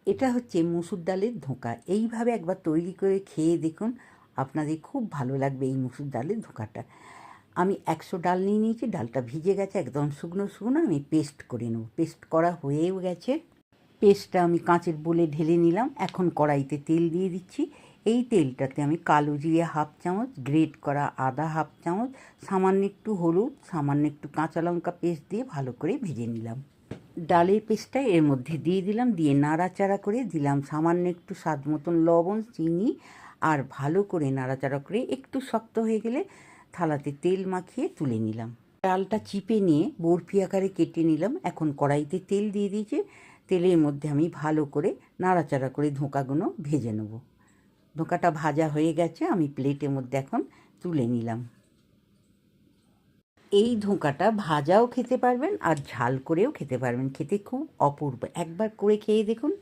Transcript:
এটা হচ্ছে মুসুর ডালের ধোঁকা। এইভাবে একবার তৈরি করে খেয়ে দেখুন, আপনাদের খুব ভালো লাগবে এই মুসুর ডালের ধোঁকাটা। আমি 100 ডাল নিয়ে নিয়েছি, ডালটা ভিজে গেছে একদম শুকনো শুকনো, আমি পেস্ট করে নেব। পেস্ট করা হয়েও গেছে। পেস্টটা আমি কাঁচের বোলে ঢেলে নিলাম। এখন কড়াইতে তেল দিয়ে দিচ্ছি। এই তেলটাতে আমি কালো জিরে হাফ চামচ, গ্রেট করা আদা হাফ চামচ, সামান্য একটু হলুদ, সামান্য একটু কাঁচা লঙ্কা পেস্ট দিয়ে ভালো করে ভেজে নিলাম। ডালের পেস্টটা এর মধ্যে দিয়ে দিলাম, দিয়ে নাড়াচাড়া করে দিলাম সামান্য একটু স্বাদ মতন লবণ, চিনি, আর ভালো করে নাড়াচাড়া করে একটু শক্ত হয়ে গেলে থালাতে তেল মাখিয়ে তুলে নিলাম। ডালটা চিপে নিয়ে বরফি আকারে কেটে নিলাম। এখন কড়াইতে তেল দিয়ে দিয়েছি। তেলের মধ্যে আমি ভালো করে নাড়াচাড়া করে ধোঁকাগুলো ভেজে নেব। ধোঁকাটা ভাজা হয়ে গেছে, আমি প্লেটের মধ্যে এখন তুলে নিলাম। এই ধোঁকাটা ভাজাও খেতে পারবেন আর ঝাল করেও খেতে পারবেন, খেতে খুব অপূর্ব। একবার করে খেয়ে দেখুন।